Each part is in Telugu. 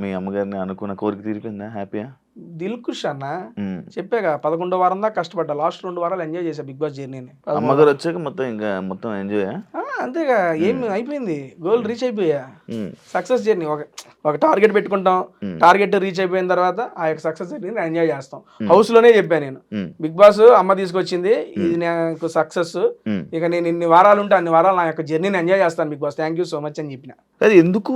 మీ అమ్మగారిని అనుకున్న కోరిక తీరిపోయిందా? హ్యాపీయా? దిల్ ఖుష్ అన్న. చెప్పాగా 11వ వారం దాకా కష్టపడ్డా. లాస్ట్ 2 వారాలు ఎంజాయ్ చేశా బిగ్ బాస్ జర్నీని. అమ్మగారు వచ్చాక మొత్తం ఎంజాయ్. అంతేగా, ఏం అయిపోయింది, గోల్ రీచ్ అయిపోయా. Success journey. ఒక టార్గెట్ పెట్టుకుంటాం, టార్గెట్ రీచ్ అయిపోయిన తర్వాత ఆ యొక్క సక్సెస్ జర్నీని ఎంజాయ్ చేస్తాం. హౌస్ లోనే చెప్పాను నేను, బిగ్ బాస్ అమ్మ తీసుకొచ్చింది, ఇది నాకు సక్సెస్, ఇక నేను ఇన్ని వారాలు ఉంటే అన్ని వారాలు నా యొక్క జర్నీని ఎంజాయ్ చేస్తాను Bigg Boss, thank you so much అని చెప్పిన. అది ఎందుకు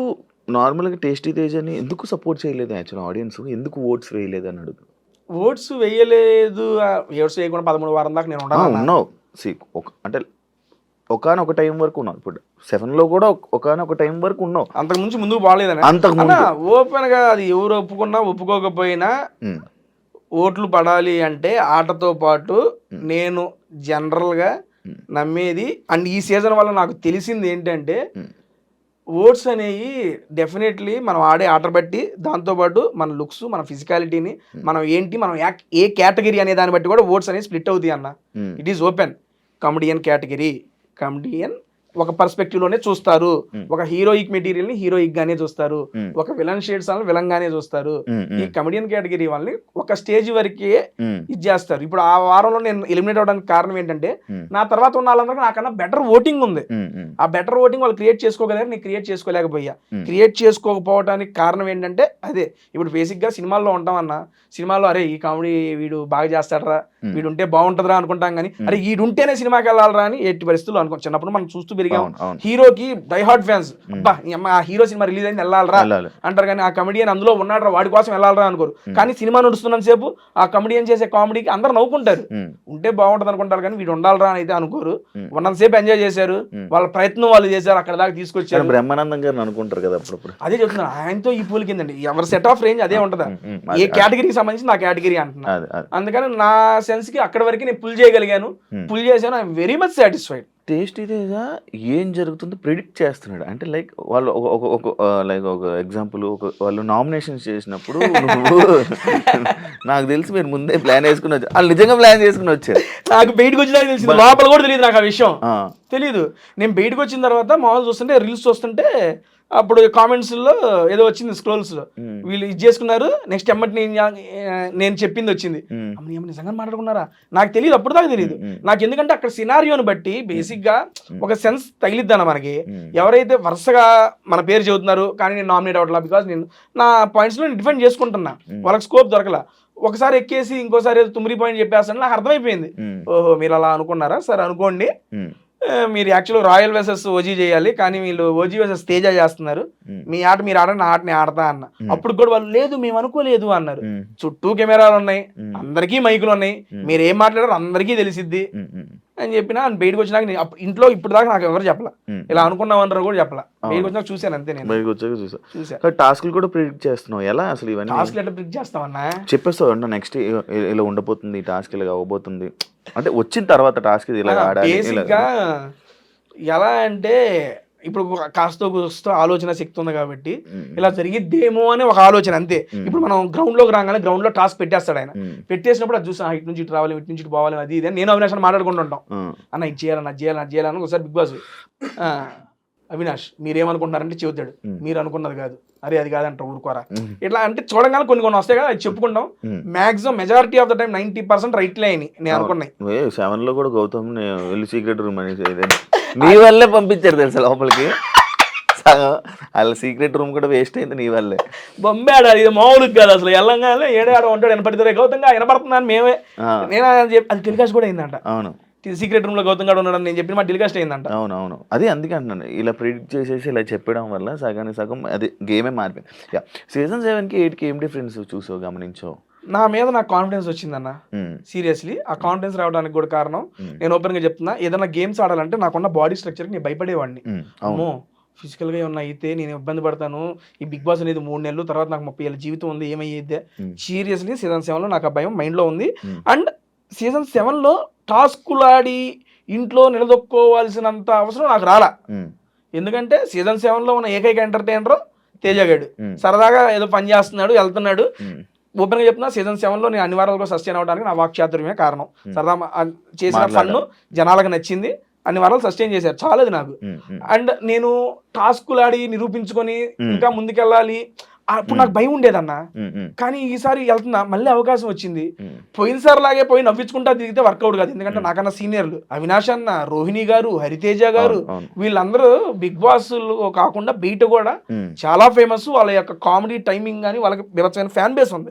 నార్మల్గా టేస్టీ తేజ్ అని ఎందుకు సపోర్ట్ చేయలేదు? యాక్చువల్ ఆడియన్స్ ఎందుకు ఓట్స్ వేయలేదు అని అడుగు. ఓట్స్ వేయలేదు, ఓట్స్ వేయకుండా 13వ వారం దాకా నేను ఉన్నావు. అంటే ఒకనొక టైం వరకు ఉన్నావు. ఇప్పుడు 7లో కూడా ఒకనొక టైం వరకు ఉన్నావు. అంతకు ముందు ముందుకు బాగాలేదని ఓపెన్ గా అది ఎవరు ఒప్పుకున్నా ఒప్పుకోకపోయినా ఓట్లు పడాలి అంటే ఆటతో పాటు నేను జనరల్ గా నమ్మేది. అండ్ ఈ సీజన్ వల్ల నాకు తెలిసింది ఏంటంటే ఓట్స్ అనేవి డెఫినెట్లీ మనం ఆడే ఆట బట్టి, దాంతోపాటు మన లుక్స్, మన ఫిజికాలిటీని, మనం ఏంటి, మనం ఏ కేటగిరీ అనే దాన్ని బట్టి కూడా ఓట్స్ అనేవి స్ప్లిట్ అవుతాయి అన్న. It is open. Comedian category, comedian ఒక పర్స్పెక్టివ్ లోనే చూస్తారు, ఒక హీరోయిక్ మెటీరియల్ ని హీరోయిక్ గానే చూస్తారు, ఒక విలన్ షేడ్స్ అని విలన్ గానే చూస్తారు. ఈ కమెడియన్ కేటగిరీ వాళ్ళని ఒక స్టేజ్ వరకే ఇది చేస్తారు. ఇప్పుడు ఆ వారంలో నేను ఎలిమినేట్ అవడానికి కారణం ఏంటంటే నా తర్వాత ఉన్న వాళ్ళందరికీ నాకన్నా బెటర్ ఓటింగ్ ఉంది. ఆ బెటర్ ఓటింగ్ వాళ్ళు క్రియేట్ చేసుకోగలిగారు, నేను క్రియేట్ చేసుకోలేకపోయా. క్రియేట్ చేసుకోకపోవడానికి కారణం ఏంటంటే అదే. ఇప్పుడు బేసిక్ గా సినిమాల్లో ఉంటాం అన్న, సినిమాలో అరే ఈ కామెడీ వీడు బాగా చేస్తాడరా, వీడు ఉంటే బాగుంటుందిరా అనుకుంటాం కానీ అరే వీడు ఉంటేనే సినిమాకి వెళ్ళాలరా అని ఎట్టి పరిస్థితులు అనుకో. చిన్నప్పుడు మనం చూస్తూ పెరిగాం, హీరోకి డై హార్ట్ ఫ్యాన్స్, అబ్బా ఆ హీరో సినిమా రిలీజ్ అయింది వెళ్ళాలరా అంటారు, కానీ ఆ కమెడియన్ అందులో ఉన్నాడు వాడి కోసం వెళ్ళాలరా అనుకోరు. కానీ సినిమా నడుస్తున్నంత సేపు ఆ కమెడియన్ చేసే కామెడీకి అందరు నవ్వుకుంటారు, ఉంటే బాగుంటుంది అనుకుంటారు, కానీ వీడు ఉండాలరా అని అయితే అనుకోరు. ఉన్నంతసేపు ఎంజాయ్ చేశారు, వాళ్ళ ప్రయత్నం వాళ్ళు చేశారు, అక్కడ దాకా తీసుకొచ్చారు. బ్రహ్మానందం గారిని అనుకుంటారు కదా అప్పుడప్పుడు. అదే చెప్తున్నారు, ఆయనతో ఈ పూల్ కిందండి ఎవరి సెట్ ఆఫ్ రేంజ్ అదే ఉంటుందా, ఏ కేటగిరీకి సంబంధించి నా కేటగిరీ అంటున్నా. అందుకని నా సెన్స్ కి అక్కడ వరకు నేను పుల్ చేయగలిగాను, పుల్ చేశాను. I'm very much satisfied. Taste ఇదేగా ఏం జరుగుతుందో ప్రిడిక్ట్ చేస్తున్నాడు. అంటే లైక్ వాళ్ళు ఒక ఎగ్జాంపుల్, వాళ్ళు నామినేషన్స్ చేసినప్పుడు నాకు తెలిసి మీరు ముందే ప్లాన్ వేసుకుని వచ్చారు, వాళ్ళు నిజంగా ప్లాన్ చేసుకుని వచ్చారు. నాకు బయటకు వచ్చినా తెలిసింది, లోపల కూడా తెలియదు నాకు ఆ విషయం తెలీదు. నేను బయటకు వచ్చిన తర్వాత మామూలు చూస్తుంటే, రీల్స్ చూస్తుంటే అప్పుడు కామెంట్స్లో ఏదో వచ్చింది స్క్రోల్స్లో, వీళ్ళు ఇది చేసుకున్నారు, నెక్స్ట్ ఎమ్మటి నేను చెప్పింది వచ్చింది. నిజంగా మాట్లాడుకున్నారా నాకు తెలియదు, అప్పుడు దాకా తెలియదు నాకు. ఎందుకంటే అక్కడ సినారియోని బట్టి బేసిక్ గా ఒక సెన్స్ తగిలిద్దన్న మనకి. ఎవరైతే వరుసగా మన పేరు చెబుతున్నారు కానీ నేను నామినేట్ అవ్వట్లా, బికాస్ నేను నా పాయింట్స్ లో డిఫెండ్ చేసుకుంటున్నా, వాళ్ళకి స్కోప్ దొరకలా. ఒకసారి ఎక్కేసి ఇంకోసారి ఏదో తుమ్మిరి పాయింట్ చెప్పేస్తాను, నాకు అర్థమైపోయింది. ఓహో మీరు అలా అనుకున్నారా, సరే అనుకోండి, మీరు యాక్చువల్గా రాయల్ వర్సెస్ ఓజీ చేయాలి, కానీ వీళ్ళు ఓజీ వర్సెస్ తేజ చేస్తున్నారు, మీ ఆట మీరు ఆడ, నా ఆట నేను ఆడతా అన్న. అప్పుడు కూడా వాళ్ళు లేదు మేము అనుకోలేదు అన్నారు. చుట్టూ కెమెరాలు ఉన్నాయి, అందరికీ మైకులు ఉన్నాయి, మీరు ఏం మాట్లాడారు అందరికీ తెలిసిద్ది అని చెప్పినా. బయటకు వచ్చినాక ఇంట్లో ఇప్పుడు దాకా నాకు ఎవరు చెప్పలా, ఇలా అనుకున్నామన్నారు కూడా చెప్పలా. బయటకు వచ్చినాక చూసాను అంతే. నేను చూసా. టాస్క్లు కూడా ప్రిడిక్ట్ చేస్తున్నావు ఎలా అసలు? ఇవన్నీ టాస్క్లు ఎట్లా ప్రిడిక్ట్ చేస్తామన్నా? చెప్పేస్తావు అంటే నెక్స్ట్ ఇలా ఉండబోతుంది, టాస్క్ ఇలా అవ్వబోతుంది అంటే వచ్చిన తర్వాత టాస్క్ ఇలా ఆడాలి. బేసిక్గా ఎలా అంటే ఇప్పుడు కాస్త కూస్తో ఆలోచన శక్తి ఉంది కాబట్టి ఇలా జరిగిద్దేమో అని ఒక ఆలోచన అంతే. ఇప్పుడు మనం గ్రౌండ్ లోకి రాగానే గ్రౌండ్ లో టాస్క్ పెట్టేస్తాడు ఆయన, పెట్టేసినప్పుడు అది చూసాను ఇటు నుంచి ఇటు రావాలి, ఇటు నుంచి ఇటు పోవాలి, అది ఇది నేను అవినాష్ మాట్లాడుకుంటుంటాం, అన్న ఇది చేయాలన్న అది చేయాలని అది చేయాలని. ఒకసారి బిగ్ బాస్ అవినాష్ మీరేమనుకుంటున్నారంటే చెబుతాడు, మీరు అనుకున్నది కాదు, అరే అది కాదంట ఊరుకోరా, ఇట్లా అంటే చూడగానే కొన్ని వస్తాయి కదా, అది చెప్పుకుంటాం. Maximum majority of the time 90% రైట్లే అని నేను అనుకున్నాయి. 7లో కూడా గౌతమ్ వెళ్ళి సీక్రెట్ రూమ్ అనేది నీ వల్లే పంపించారు తెలుసా లోపలికి, వాళ్ళ సీక్రెట్ రూమ్ కూడా వేస్ట్ అయింది నీ వల్లే. బొంబాడు ఇది మామూలుగా కాదు అసలు, ఎల్లంగానే ఏడాడ ఉంటాడు వినపడితే గౌతంగా వినపడుతుందని మేమే, నేను అది టెలికాస్ట్ కూడా అయిందంట. అవును, సీక్రెట్ రూమ్ లో గౌతమ్ గారు ఉన్నాడని నేను చెప్పిన మా టెలికాస్ట్ అయిందంట. అవునవును, అది అందుకే అంటున్నాను, ఇలా ప్రిడిక్ట్ చేసేసి ఇలా చెప్పడం వల్ల సగానికి సగం అది గేమే మారిపోయింది. సీజన్ 7కి 8కి ఏం డిఫరెన్స్ చూసావు, గమనించావు? నా మీద నాకు కాన్ఫిడెన్స్ వచ్చిందన్న, సీరియస్లీ. ఆ కాన్ఫిడెన్స్ రావడానికి కూడా కారణం నేను ఓపెన్ గా చెప్తున్నా, ఏదైనా గేమ్స్ ఆడాలంటే నాకున్న బాడీ స్ట్రక్చర్కి నేను భయపడేవాడిని. అమ్మో ఫిజికల్గా ఏమన్నా అయితే నేను ఇబ్బంది పడతాను, ఈ బిగ్ బాస్ అనేది 3 నెలలు తర్వాత నాకు 30 ఏళ్ళ జీవితం ఉంది, ఏమయ్యేదే సీరియస్లీ. సీజన్ 7లో నాకు ఆ భయం మైండ్లో ఉంది. అండ్ సీజన్ 7లో టాస్కులు ఆడి ఇంట్లో నిలదొక్కోవాల్సినంత అవసరం నాకు రాలా, ఎందుకంటే సీజన్ 7లో ఉన్న ఏకైక ఎంటర్టైనర్ తేజగాడు, సరదాగా ఏదో పని చేస్తున్నాడు వెళ్తున్నాడు. ఓపెన్గా చెప్తున్నా, సీజన్ 7లో నేను అన్ని వారాలు కూడా సస్టైన్ అవడానికి నా వాక్చాతుర్యమే కారణం. సరదా చేసిన ఫన్ను జనాలకు నచ్చింది, అన్ని వారాలు సస్టైన్ చేశారు, చాలది నాకు. అండ్ నేను టాస్కులు ఆడి నిరూపించుకొని ఇంకా ముందుకెళ్ళాలి అప్పుడు నాకు భయం ఉండేదన్న. కానీ ఈసారి వెళ్తున్నా, మళ్ళీ అవకాశం వచ్చింది. పోయినసారి లాగే పోయి నవ్వించుకుంటా దిగితే వర్కౌట్ కాదు. ఎందుకంటే నాకన్నా సీనియర్లు అవినాష్ అన్న, రోహిణి గారు, హరితేజ గారు, వీళ్ళందరూ బిగ్ బాస్ కాకుండా బయట కూడా చాలా ఫేమస్. వాళ్ళ యొక్క కామెడీ టైమింగ్ కానీ వాళ్ళకి బీభత్సమైన ఫ్యాన్ బేస్ ఉంది.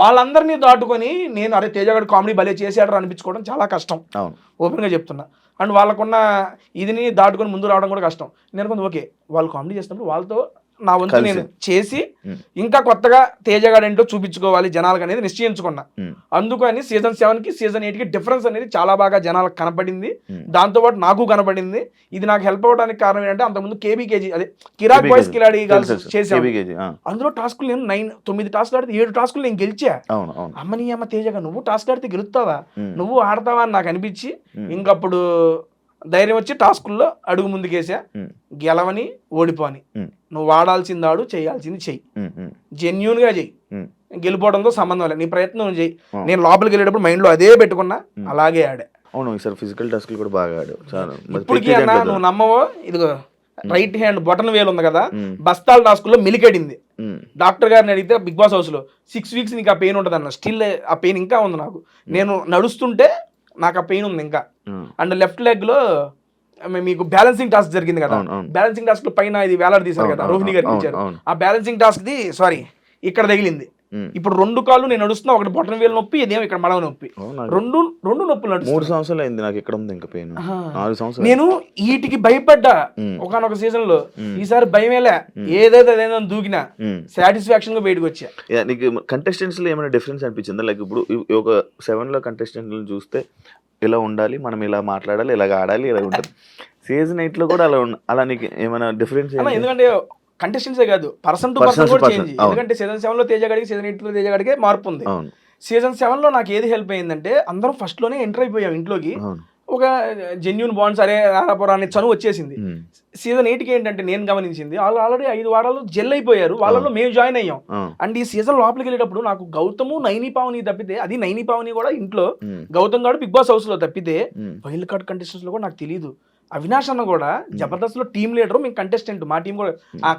వాళ్ళందరినీ దాటుకొని నేను అరే తేజ గారు కామెడీ భలే చేశాడు అనిపించుకోవడం చాలా కష్టం, ఓపెన్ గా చెప్తున్నా. అండ్ వాళ్ళకున్న ఇదిని దాటుకొని ముందు రావడం కూడా కష్టం. నేను కొంచెం ఓకే, వాళ్ళు కామెడీ చేసినప్పుడు వాళ్ళతో నా వంతు నేను చేసి ఇంకా కొత్తగా తేజగాడు ఏంటో చూపించుకోవాలి జనాలకు అనేది నిశ్చయించుకున్నా. అందుకని సీజన్ 7 కి సీజన్ 8 కి డిఫరెన్స్ అనేది చాలా బాగా జనాలకు కనపడింది. దాంతోపాటు నాకు కనపడింది. ఇది నాకు హెల్ప్ అవ్వడానికి కారణం ఏంటంటే అంతకుముందు కేబీకేజీ అదే కిరాక్ బాయ్స్ కిలాడి చేసాను. అందులో టాస్కులు నేను 9 టాస్కులు ఆడితే 7 టాస్కులు నేను గెలిచా. అమ్మని అమ్మ తేజగా నువ్వు టాస్క్ ఆడితే గెలుస్తావా, నువ్వు ఆడతావా అని నాకు అనిపించి ఇంకప్పుడు ధైర్యం వచ్చి టాస్కుల్లో అడుగు ముందుకేసా. గెలవని ఓడిపోని, నువ్వు వాడాల్సింది ఆడు, చేయాల్సింది చెయ్యి, జెన్యూన్ గా చెయ్యి, గెలిపోవడంతో సంబంధం లేదు, నీ ప్రయత్నం నువ్వు చెయ్యి. నేను లోపలికి వెళ్ళేటప్పుడు మైండ్ లో అదే పెట్టుకున్నా, అలాగే ఆడా. అవును ఈసారి ఫిజికల్ టాస్క్లు కూడా బాగా ఆడావు. ఇప్పటికీ అన్నా నువ్వు నమ్మవో, ఇదిగో రైట్ హ్యాండ్ బొటన్ వేలు ఉంది కదా, బస్తాల టాస్కుల్లో మిలికెడింది. డాక్టర్ గారిని అడిగితే బిగ్ బాస్ హౌస్ లో 6 weeks నీకు ఆ పెయిన్ ఉంటుంది అన్న. స్టిల్ ఆ పెయిన్ ఇంకా ఉంది నాకు. నేను నడుస్తుంటే నాకు ఆ పెయిన్ ఉంది ఇంకా. అండ్ లెఫ్ట్ లెగ్ లో మీకు బ్యాలెన్సింగ్ టాస్క్ జరిగింది కదా, బ్యాలెన్సింగ్ టాస్క్ లో పైన ఇది వేలాడి తీశారు కదా, రోహిణి గారికి ఇచ్చారు. ఆ బ్యాలెన్సింగ్ టాస్క్ ది ఇక్కడ తగిలింది. ఇప్పుడు 2 కాళ్ళు నేను నడుస్తున్నా, ఒకటి బొటన్ వేలు నొప్పి, ఇదేమో ఇక్కడ మడవ నొప్పి, రెండు నొప్పులు నడుస్తుంది. 3 సంవత్సరాలు అయింది నాకు ఇక్కడ ఉంది ఇంకా పెయిన్. 4 సంవత్సరాలు నేను వీటికి భయపడ్డా ఒకనొక సీజన్ లో. ఈసారి భయమేలే, ఏదైతే అదేదో దూకినా సాటిస్ఫాక్షన్ గా బయటకు వచ్చా. నీకు కంటెస్టెంట్స్ లో ఏమైనా డిఫరెన్స్ అనిపించిందా? లైక్ ఇప్పుడు ఒక 7 లో కంటెస్టెంట్ చూస్తే ఇలా ఉండాలి, మనం ఇలా మాట్లాడాలి, ఇలాగ ఆడాలి, ఇలా ఉంటుంది. సీజన్ 8 లో కూడా అలా నీకు ఏమైనా డిఫరెన్స్? ఎందుకంటే కంటెస్టెంట్సే కాదు, పర్సన్ టు పర్సన్ కూడా చేంజ్. ఎందుకంటే సీజన్ 7 లో తేజగాడికి, సీజన్ 8 లో తేజగాడికే మార్పు ఉంది. సీజన్ 7 లో నాకు ఏది హెల్ప్ అయిందంటే అందరం ఫస్ట్ లోనే ఎంటర్ అయిపోయాం ఇంట్లోకి, ఒక జెన్యూన్ బాండ్స్, అరే రారాపురాన్ని చనువు వచ్చేసింది. సీజన్ 8 కి ఏంటంటే నేను గమనించింది వాళ్ళు ఆల్రెడీ 5 వారాలు జెల్ అయిపోయారు, వాళ్ళలో మేము జాయిన్ అయ్యాం. అండ్ ఈ సీజన్ లోపలికి వెళ్ళేటప్పుడు నాకు గౌతము, నైని పావని తప్పితే, అది నైని పావని కూడా ఇంట్లో, గౌతమ్ గారు బిగ్ బాస్ హౌస్ లో తప్పితే వైల్డ్ కార్డ్ కంటెస్టెంట్స్ లో కూడా నాకు తెలియదు. అవినాష్ అన్న కూడా జబర్దస్త్ లో టీమ్ లీడర్, మేము కంటెస్టెంట్, మా టీం కూడా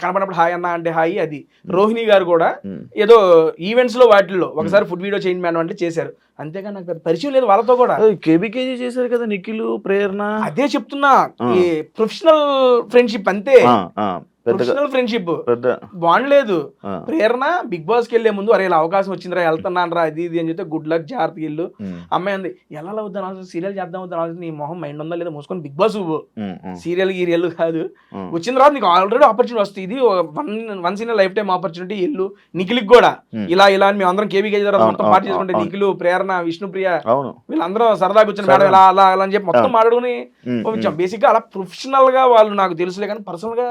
కనపడినప్పుడు హాయ్ అన్న అంటే హాయ్. అది రోహిణి గారు కూడా ఏదో ఈవెంట్స్ లో వాటిల్లో ఒకసారి ఫుడ్ వీడియో చేయండి మేడం అంటే చేశారు. అంతేగా నాకు పరిచయం లేదు వాళ్ళతో కూడా. కేబీకేజీ చేశారు కదా నిఖిల్, ప్రేరణ. అదే చెప్తున్నా, ఈ ప్రొఫెషనల్ ఫ్రెండ్షిప్ అంతే, ప్రొఫెషనల్ ఫ్రెండ్షిప్ బాండ్ లేదు. ప్రేరణ బిగ్ బాస్ కి వెళ్లే ముందు అరే ఇలా అవకాశం వచ్చిందిరా, వెళ్తున్నాను రా, అది ఇది అని చెప్తే గుడ్ లక్, జాగ్రత్త ఇల్లు. అమ్మాయి అంది ఎలా అవుతాను, సీరియల్ చేద్దాం అవుతాను, నీ మొహం మైండ్ ఉందా లేదా మూసుకొని బిగ్ బాస్ సీరియల్ గీరియల్ కాదు, వచ్చిన తర్వాత నీకు ఆల్రెడీ ఆపర్చునిటీ వస్తుంది, ఇది once in life time opportunity. ఇల్లు నిఖిల్కి కూడా ఇలా ఇలా అని మేము అందరం కేబీకేజీ తర్వాత మొత్తం పార్టీ చేసుకుంటే నిఖిల్, ప్రేరణ, విష్ణుప్రియ వీళ్ళందరూ సరదాగా కూర్చొని మేడం ఇలా అలా అలా అని చెప్పి మొత్తం మాట్లాడుకుని పంపించాం. బేసిక్ గా అలా ప్రొఫెషనల్ గా వాళ్ళు నాకు తెలుసులే, కానీ పర్సనల్ గా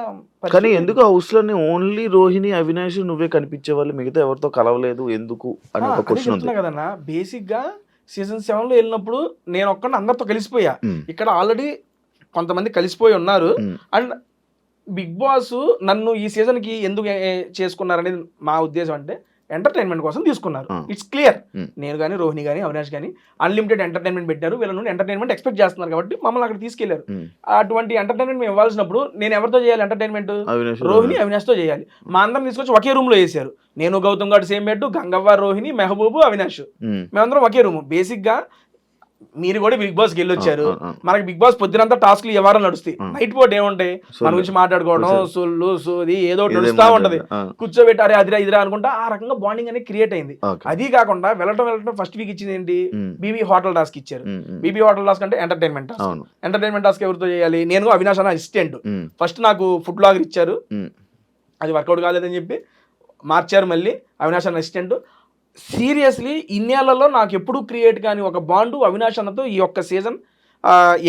కానీ ఎందుకు హౌస్ లోనే ఓన్లీ రోహిణి, అవినాష్ నువ్వే కనిపించే వాళ్ళు, మిగతా ఎవరితో కలవలేదు ఎందుకు అని ఒక క్వశ్చన్ ఉంది కదన్నా. బేసిక్ గా సీజన్ 7 లో వెళ్ళినప్పుడు నేను ఒక్కడిని అందరితో కలిసిపోయా. ఇక్కడ ఆల్రెడీ కొంతమంది కలిసిపోయి ఉన్నారు. అండ్ బిగ్ బాస్ నన్ను ఈ సీజన్ కి ఎందుకు చేసుకున్నారనేది మా ఉద్దేశం అంటే ఎంటర్టైన్మెంట్ కోసం తీసుకున్నారు. It's clear. నేను కానీ, రోహిణి కానీ, అవినాష్ కానీ అన్లిమిటెడ్ ఎంటర్టైన్మెంట్ పెట్టారు. వీళ్ళ నుండి ఎంటర్టైన్మెంట్ ఎక్స్పెక్ట్ చేస్తున్నారు కాబట్టి మమ్మల్ని అక్కడ తీసుకెళ్లారు. అటువంటి ఎంటర్టైన్మెంట్ మేము ఇవ్వాల్సినప్పుడు నేను ఎవరితో చేయాలి ఎంటర్టైన్మెంట్? రోహిణి, అవినాష్ తో చేయాలి. మా అందరం తీసుకొచ్చి ఒకే రూమ్ లో వేసారు. నేను, గౌతమ్ గారు సేమ్ బెడ్, గంగవ్వ, రోహిణి, మెహబూబు, అవినాష్, మేమందరం ఒకే రూమ్. బేసిక్ గా మీరు కూడా బిగ్ బాస్కి వెళ్ళొచ్చారు. మనకి బిగ్ బాస్ పొద్దునంతా టాస్క్లు ఏ వారం నడుస్తాయి. నైట్ పూట ఏముంటాయి, మన గురించి మాట్లాడుకోవడం, సొల్లు సోది ఏదో నడుస్తా ఉంటది. కూర్చోబెట్టారే అదిరా ఇదిరా అనుకుంటా ఆ రకంగా బాండింగ్ అనేది క్రియేట్ అయింది. అది కాకుండా వెళ్ళటం ఫస్ట్ వీక్ ఇచ్చింది ఏంటి, బీబీ హోటల్ టాస్క్ ఇచ్చారు. బీబీ హోటల్ టాస్క్ అంటే ఎంటర్టైన్మెంట్ టాస్క్. ఎంటర్టైన్మెంట్ టాస్క్ ఎవరితో చేయాలి? నేను, అవినాష్ అన్న అసిస్టెంట్. ఫస్ట్ నాకు ఫుడ్ బ్లాగర్ ఇచ్చారు, అది వర్కౌట్ కాలేదని చెప్పి మార్చారు. మళ్ళీ అవినాష్ అన్న అసిస్టెంట్. సీరియస్లీ ఇన్నేళ్లలో నాకు ఎప్పుడు క్రియేట్ కానీ ఒక బాండు అవినాష్ అన్నతో ఈ ఒక్క సీజన్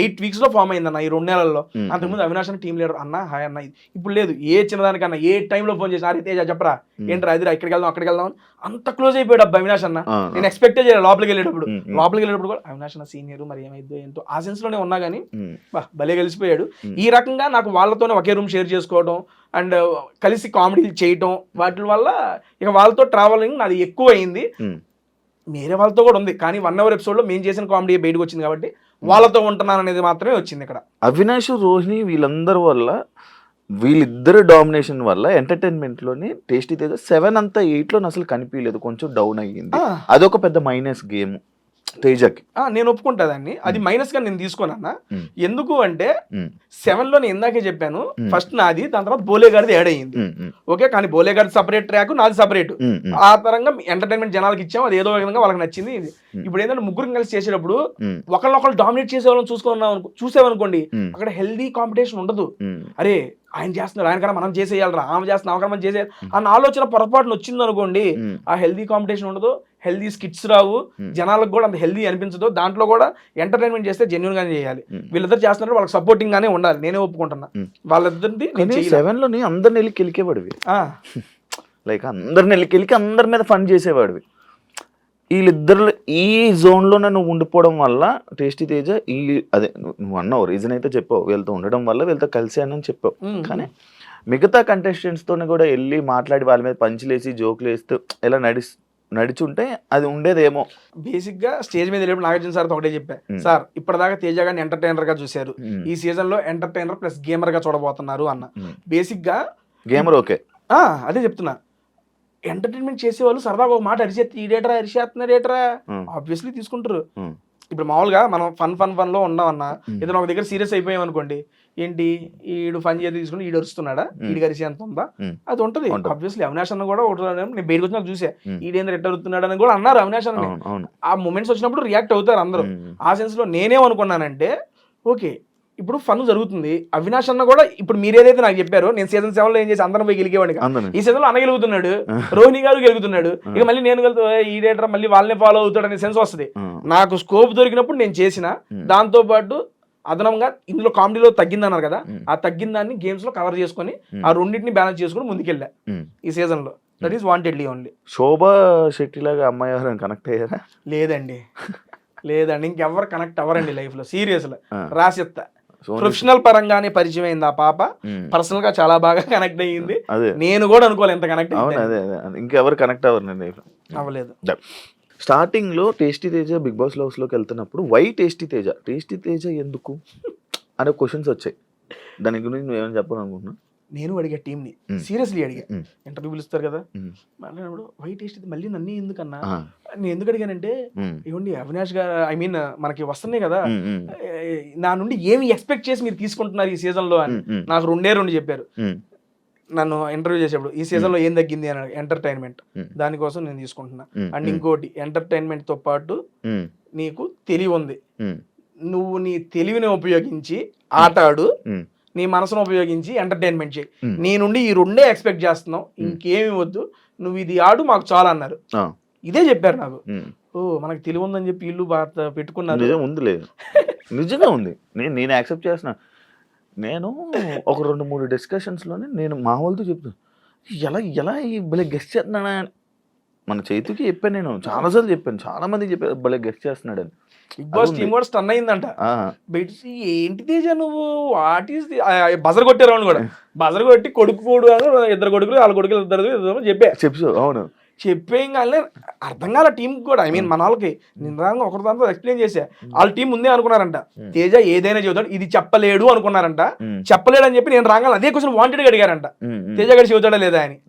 8 weeks లో ఫామ్ అయిందన్న, ఈ 2 నెలల్లో. అంతకుముందు అవినాష్ అన్న టీమ్ లీడర్, అన్న హాయ్ అన్న. ఇప్పుడు లేదు, ఏ చిన్నదానికన్నా ఏ టైంలో ఫోన్ చేసి అరే తేజ చెప్పరా ఏంట్రా అదిరా ఇక్కడికి వెళ్దాం అక్కడికి వెళ్దాం, అంత క్లోజ్ అయిపోయాడు అబ్బా అవినాష్ అన్న. నేను ఎక్స్పెక్టే చేయలేదు లోపలికి వెళ్ళేటప్పుడు కూడా అవినాష్ అన్న సీనియర్, మరి ఏమైందో ఏంటో ఆ సెన్స్ లోనే ఉన్నా కానీ భలే కలిసిపోయాడు. ఈ రకంగా నాకు వాళ్ళతోనే ఒకే రూమ్ షేర్ చేసుకోవడం అండ్ కలిసి కామెడీలు చేయటం, వాటి వల్ల ఇక వాళ్ళతో ట్రావెలింగ్ నాది ఎక్కువ అయింది. వేరే వాళ్ళతో కూడా ఉంది, కానీ 1 hour ఎపిసోడ్లో మేము చేసిన కామెడీ బయటకు వచ్చింది కాబట్టి వాళ్ళతో ఉంటున్నాను అనేది మాత్రమే వచ్చింది ఇక్కడ. అవినాష్, రోహిణి వీళ్ళందరి వల్ల వీళ్ళిద్దరు డామినేషన్ వల్ల ఎంటర్టైన్మెంట్ లోని టేస్టీ తేజ 7 అంతా 8 లో అసలు కనిపించలేదు, కొంచెం డౌన్ అయ్యింది. అదొక పెద్ద మైనస్ గేమ్ తేజకి. నేను ఒప్పుకుంటా దాన్ని, అది మైనస్ గా నేను తీసుకోనన్నా. ఎందుకు అంటే 7 లో నేను ఇందాకే చెప్పాను, ఫస్ట్ నాది, దాని తర్వాత బోలే గారిది యాడ్ అయ్యింది. ఓకే, కానీ బోలే గారిది సపరేట్ ట్రాక్, నాది సపరేట్. ఆ పరంగా ఎంటర్టైన్మెంట్ జనాలకి ఇచ్చాం, అది ఏదో విధంగా వాళ్ళకి నచ్చింది. ఇప్పుడు ఏంటంటే ముగ్గురు కలిసి చేసేటప్పుడు ఒకళ్ళొకళ్ళు డామినేట్ చేసే వాళ్ళని చూసామనుకోండి, అక్కడ హెల్దీ కాంపిటీషన్ ఉండదు. అరే ఆయన చేస్తున్నారు, ఆయన కన్నా మనం చేసేయాలరా, ఆమె చేస్తున్నా ఆమె మనం చేసేయాలి అన్న ఆలోచన పొరపాటున వచ్చింది అనుకోండి, ఆ హెల్దీ కాంపిటీషన్ ఉండదు, హెల్దీ స్కిట్స్ రావు, జనాలకు కూడా అంత హెల్దీ అనిపించదు. దాంట్లో కూడా ఎంటర్టైన్మెంట్ చేస్తే జెన్యున్ గానే చేయాలి. వీళ్ళిద్దరు చేస్తున్నారు, వాళ్ళకి సపోర్టింగ్ గానే ఉండాలి, నేనే ఒప్పుకుంటున్నా. వాళ్ళిద్దరిది 7 లోని అందరిని వెళ్ళి కెలికేవాడివి, లైక్ అందరిని వెళ్ళి కెలికి అందరి మీద ఫన్ చేసేవాడివి. వీళ్ళిద్దరు ఈ జోన్లోనే నువ్వు ఉండిపోవడం వల్ల టేస్టీ తేజ అదే నువ్వు అన్నావు రీజన్ అయితే చెప్పావు, వీళ్ళతో ఉండడం వల్ల వీళ్ళతో కలిసానని చెప్పావు. కానీ మిగతా కంటెస్టెంట్స్తోనే కూడా వెళ్ళి మాట్లాడి వాళ్ళ మీద పంచులేసి జోకులు వేస్తూ ఇలా నడిచుంటే అది ఉండేదేమో. బేసిక్ గా స్టేజ్ మీద వెళ్ళినప్పుడు నాగార్జున సార్ ఒకటే చెప్పా, సార్ ఇప్పటిదాకా తేజ గారిని ఎంటర్టైనర్ గా చూశారు, ఈ సీజన్ లో ఎంటర్టైనర్ ప్లస్ గేమర్ గా చూడబోతున్నారు అన్న. బేసిక్ గా గేమర్ ఓకే, అదే చెప్తున్నా. ఎంటర్టైన్మెంట్ చేసేవాళ్ళు సరదాగా ఒక మాట అరిచేస్తున్నారేట్రా ఆబ్వియస్లీ తీసుకుంటారు. ఇప్పుడు మామూలుగా మనం ఫన్ లో ఉన్నామన్నా, ఏదైనా ఒక దగ్గర సీరియస్ అయిపోయాం అనుకోండి, ఏంటి ఈడు ఫన్ చేసి తీసుకుని ఈడు అరుస్తున్నాడా, ఈడు అరిసి ఎంత ఉందా, అది ఉంటది. ఆబ్వియస్లీ అవినాష్ అన్న కూడా నేను బయటకు వచ్చినా చూసా, ఈడేంద్ర ఎట్ట అరుస్తున్నాడు అని కూడా అన్నారు అవినాష్ అన్న. ఆ మూమెంట్స్ వచ్చినప్పుడు రియాక్ట్ అవుతారు అందరూ. ఆ సెన్స్ లో నేనేమనుకున్నానంటే, ఓకే ఇప్పుడు ఫన్ జరుగుతుంది, అవినాష్ అన్న కూడా ఇప్పుడు మీరేదైతే నాకు చెప్పారో, నేను సీజన్ 7 లో ఏం చేసి అందరం పోయి గెలికేవాడిని, ఈ సీజన్ లో అన్న గెలుగుతున్నాడు, రోహిణి గారు గెలుగుతున్నాడు, ఇక మళ్ళీ నేను వెళ్తా ఈ డేటర్ మళ్ళీ వాళ్ళని ఫాలో అవుతాడు అనే సెన్స్ వస్తుంది. నాకు స్కోప్ దొరికినప్పుడు నేను చేసిన, దాంతో పాటు అదనంగా ఇందులో కామెడీలో తగ్గిందన్నారు కదా, ఆ తగ్గిన దాన్ని గేమ్స్ లో కవర్ చేసుకొని ఆ రెండింటిని బ్యాలెన్స్ చేసుకుని ముందుకెళ్ళా ఈ సీజన్ లో. That is wantedly only. Shobha Shetty లాగా అమ్మాయి ఎవరైనా కనెక్ట్ అయ్యారా? లేదండి, ఇంకెవరు కనెక్ట్ అవ్వరండి లైఫ్ లో, సీరియస్ లో రాసిస్తా. ప్రొఫెషనల్ పరంగానే పరిచయం అయింది ఆ పాప, పర్సనల్ గా చాలా బాగా కనెక్ట్ అయ్యింది. నేను కూడా అనుకోవాలి ఎంత కనెక్ట్ అదే ఇంకెవరు కనెక్ట్ అవ్వలేదు. స్టార్టింగ్ లో tasty Teja Bigg Boss house లోకి వెళ్తున్నప్పుడు వై టేస్టీ తేజ ఎందుకు అనే క్వశ్చన్స్ వచ్చాయి. దాని గురించి నువ్వేమైనా చెప్పాలనుకుంటున్నా? నేను అడిగా టీమ్ ని, సీరియస్లీ అడిగా, ఇంటర్వ్యూ పిలుస్తారు కదా మాట్లాడినప్పుడు వైట్ టేస్ట్ మళ్ళీ నన్ను ఎందుకన్నా, నేను ఎందుకు అడిగానంటే, ఇవ్వండి అవినాష్ గారు ఐ మీన్ మనకి వస్తున్నాయి కదా, నా నుండి ఏమి ఎక్స్పెక్ట్ చేసి మీరు తీసుకుంటున్నారు ఈ సీజన్ లో అని నాకు రెండు చెప్పారు నన్ను ఇంటర్వ్యూ చేసేప్పుడు. ఈ సీజన్ లో ఏం తగ్గింది అని, ఎంటర్టైన్మెంట్, దానికోసం నేను తీసుకుంటున్నా. అండ్ ఇంకోటి, ఎంటర్టైన్మెంట్ తో పాటు నీకు తెలివి ఉంది, నువ్వు నీ తెలివిని ఉపయోగించి ఆట ఆడు, నీ మనసును ఉపయోగించి ఎంటర్టైన్మెంట్ చేయి, నీ నుండి ఈ రెండే ఎక్స్పెక్ట్ చేస్తున్నావు, ఇంకేమి వద్దు, నువ్వు ఇది ఆడు మాకు చాలా అన్నారు. ఇదే చెప్పారు నాకు. మనకు తెలివి ఉందని చెప్పి ఇల్లు పెట్టుకున్నారు. నిజంగా ఉంది, నేను యాక్సెప్ట్ చేస్తున్నా. నేను ఒక 2-3 డిస్కషన్స్ లోనే నేను మా వాళ్ళతో చెప్తాను, ఎలా ఈ భలే గెస్ట్ చేస్తున్నానా, మన చేతికి చెప్పాను, నేను చాలాసార్లు చెప్పాను, చాలా మందికి చెప్పాను భలే గెస్ట్ చేస్తున్నాడు అని. బిగ్ బాస్ టీమ్ కూడా స్టన్ అయిందంట, ఏంటి తేజ నువ్వు వాట్ ఈస్ బజర్ కొట్టారు కూడా, బజర్ కొట్టి కొడుకు 2 కొడుకులు 4 కొడుకులు 2 చెప్పు. అవును, చెప్పేం కానీ అర్థం కాల టీం కూడా, ఐ మీన్ మన వాళ్ళకి నిజంగా ఒకరి దాంతో ఎక్స్ప్లెయిన్ చేసా. వాళ్ళ టీం ముందే అనుకున్నారంట తేజ ఏదైనా చెబుతాడు, ఇది చెప్పలేడు అనుకున్నారంట. చెప్పలేడు అని చెప్పి నేను రాగానే అదే క్వశ్చన్ వాంటెడ్ అడిగారంట, తేజ గారు చెబుతాడా లేదా అని.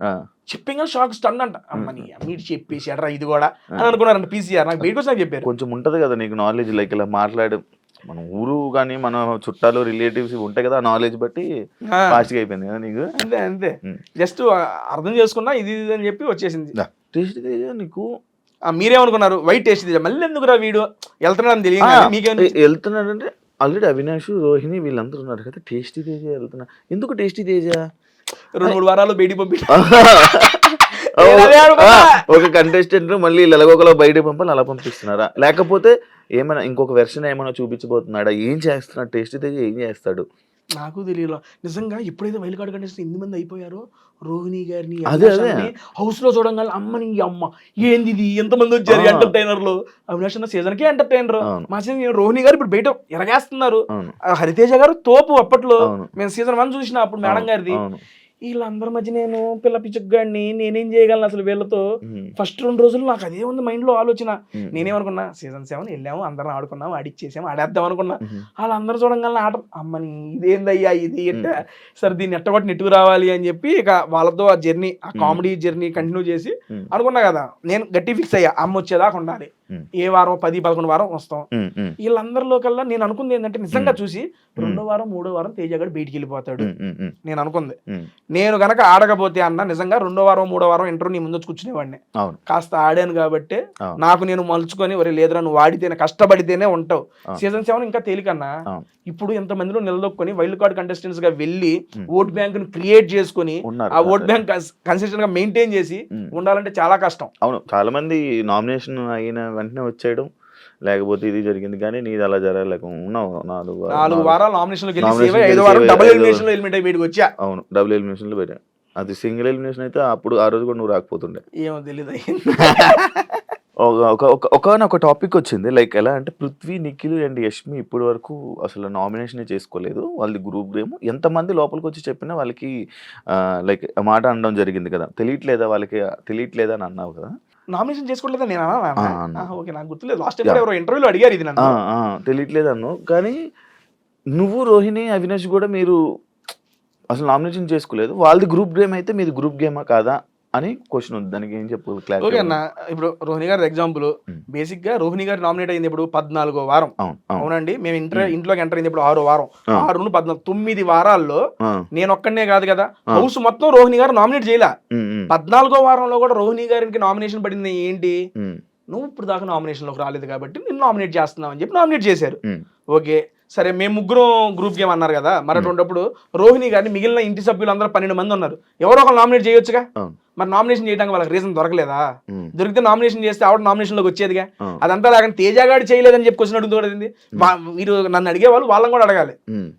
చెప్పిన షాక్ స్టన్ అంట, అమ్మని మీరు చెప్పేసి అడ్రా ఇది కూడా అని అనుకున్నారంట పీసీఆర్. నాకు బయటకు వచ్చి చెప్పారు. కొంచెం ఉంటది కదా నీకు నాలెడ్జ్, లైక్ ఇలా మాట్లాడు, మన ఊరు కానీ మన చుట్టాలు రిలేటివ్స్ ఉంటాయి కదా, నాలెడ్జ్ బట్టి ఫాస్ట్గా అయిపోయింది కదా నీకు. అంతే జస్ట్ అర్థం చేసుకున్నా ఇది అని చెప్పి వచ్చేసింది. టేస్టీ తేజ నీకు మీరేమనుకున్నారు వైట్ టేస్టీ తేజ మళ్ళీ ఎందుకురా వీడు వెళ్తున్నాడని తెలియదు, మీకేం వెళ్తున్నాడంటే ఆల్రెడీ అవినాష్ రోహిణి వీళ్ళందరూ ఉన్నారు కదా, టేస్టీ తేజ వెళ్తున్నా, ఎందుకు టేస్టీ తేజ 2-3 వారాలు బయటికి పంపి ఒక కంటెస్టెంట్ మళ్ళీ ఎలాగోకలా బయటకు పంపాలి, అలా పంపిస్తున్నారా, లేకపోతే ఏమైనా ఇంకొక వెర్షన్ ఏమైనా చూపించబోతున్నాడా, ఏం చేస్తున్నాడు టేస్టీ తేజ, ఏం చేస్తాడు నాకు తెలియదు నిజంగా. ఎప్పుడైతే వైల్డ్ కార్డ్ కంటెస్టెంట్ 8 మంది అయిపోయారో, రోహిణి గారిని హౌస్ లో చూడంగా అమ్మని అమ్మ ఏంది ఇది ఎంతమంది వచ్చారు ఎంటర్టైనర్లు, అవినాష్ అన్న సీజన్ కే ఎంటర్టైనర్, మా సీజన్ రోహిణి గారు ఇప్పుడు బయట ఎరగేస్తున్నారు, హరితేజ గారు తోపు అప్పట్లో మేము సీజన్ 1 చూసిన అప్పుడు మేడం గారిది. వీళ్ళందరి మధ్య నేను పిల్ల పిచ్చుగాడిని, నేనేం చేయగలను అసలు వీళ్ళతో. ఫస్ట్ 2 రోజులు నాకు అదే ఉంది మైండ్ లో ఆలోచన. నేనేమనుకున్నా, సీజన్ 7 వెళ్ళాము, అందరం ఆడుకున్నాము, ఆడిచ్చేసాము, ఆడేద్దాం అనుకున్నా. వాళ్ళందరూ చూడంగానే ఆట అమ్మని ఇదేందయ్యా ఇది ఎట్ట, సరే దీన్ని ఎట్టగొట్టి నెట్టుకు రావాలి అని చెప్పి ఇక వాళ్ళతో ఆ జర్నీ, ఆ కామెడీ జర్నీ కంటిన్యూ చేసి అనుకున్నా కదా. నేను గట్టి ఫిక్స్ అయ్యా, అమ్మ వచ్చేదాకా ఉండాలి, ఏ వారం 10-11 వారం వస్తాం. వీళ్ళందరిలో కల్లా నేను అనుకుంది ఏంటంటే, నిజంగా చూసి 2వ వారం 3వ వారం తేజగాడు బయటికి వెళ్ళిపోతాడు నేను అనుకుంది. నేను గనక ఆడకపోతే అన్న నిజంగా 2వ వారం 3వ వారం ఇంటర్వ్యూ నీ ముందు వచ్చి కూర్చునేవాడిని. కాస్త ఆడాను కాబట్టి నాకు నేను మలుచుకొని, ఒరే లేదురా నువ్వు ఆడితేనే కష్టపడితేనే ఉంటావు. సీజన్ 7 ఇంకా తేలికన్నా. ఇప్పుడు ఎంతమందిలో నిలదొక్కుని వైల్డ్ కార్డ్ కంటెస్టెంట్స్ గా వెళ్ళి ఓట్ బ్యాంక్ ను క్రియేట్ చేసుకుని ఆ ఓట్ బ్యాంక్ కన్సిస్టెంట్ గా మెయింటైన్ చేసి ఉండాలంటే చాలా కష్టం. అవును, చాలా మంది నామినేషన్ అయిన వెంటనే వచ్చేయడం, లేకపోతే ఇది జరిగింది, కానీ నీది అలా జరగలేక ఉన్నావు 4 వారాలు నామినేషన్ లో గెలిచి 5వ వారం డబుల్ ఎలిమినేషన్ లో ఎలిమినేట్ అయ్యి బయటకు వచ్చా. అవును, డబుల్ ఎలిమినేషన్ లో పెట్టా. అది సింగిల్ ఎలిమినేషన్ అయితే అప్పుడు ఆ రోజు కూడా నువ్వు రాకపోతుండే. ఏమో తెలియదు. ఒక టాపిక్ వచ్చింది, లైక్ ఎలా అంటే పృథ్వీ, నిఖిల్ అండ్ యష్మి ఇప్పటి వరకు అసలు నామినేషనే చేసుకోలేదు. వాళ్ళది గ్రూప్ గేమ్. ఎంతమంది లోపలికి వచ్చి చెప్పినా వాళ్ళకి లైక్ మాట అనడం జరిగింది కదా. తెలియట్లేదా అని అన్నావు కదా. నామినేషన్ చేసుకోవట్లేదా నేను అన్నా? ఓకే, నాకు గుర్తులేదు. లాస్ట్ టైం ఎవరో ఇంటర్వ్యూలో అడిగారు ఇది నన్ను. తెలియట్లేదు అన్నావు, కానీ నువ్వు, రోహిణి, అవినాష్ కూడా మీరు అసలు నామినేషన్ చేసుకోలేదు. వాళ్ళది గ్రూప్ గేమ్ అయితే మీది గ్రూప్ గేమా కాదా అని క్వశ్చన్ ఉంది. దానికి ఏం చెప్పు? ఓకే అన్న, ఇప్పుడు రోహిణి గారి ఎగ్జాంపుల్, బేసిక్ గా రోహిణి గారు నామినేట్ అయింది ఇప్పుడు 14వ వారం. అవునండి, మేము ఇంట్లోకి ఎంటర్ అయింది ఇప్పుడు 6వ వారం. 6 నుండి 14, 9 వారాల్లో నేను ఒక్కడనే కాదు కదా, హౌస్ మొత్తం రోహిణి గారు నామినేట్ చేయలే. 14వ వారంలో కూడా రోహిణి గారికి నామినేషన్ పడింది. ఏంటి, నువ్వు ఇప్పుడు దాకా నామినేషన్ లోకి రాలేదు కాబట్టి నేను నామినేట్ చేస్తున్నావు అని చెప్పి నామినేట్ చేశారు. ఓకే సరే, మేము ముగ్గురం గ్రూప్ గేమ్ అన్నారు కదా. మరి అటువంటిప్పుడు రోహిణి గారిని మిగిలిన ఇంటి సభ్యులు అందరూ 12 మంది ఉన్నారు, ఎవరో ఒకరు నామినేట్ చేయొచ్చుగా. మరి నామినేషన్ చేయడానికి వాళ్ళకి రీజన్ దొరకలేదా? దొరికితే నామినేషన్ చేస్తే ఆవిడ నామినేషన్ లోకి వచ్చేదిగా. అదంతా లేకుండా తేజగాడు చేయలేదని చెప్పి క్వశ్చన్ అడుగుతుంది. మీరు నన్ను అడిగేవాళ్ళు వాళ్ళని కూడా అడగాలి.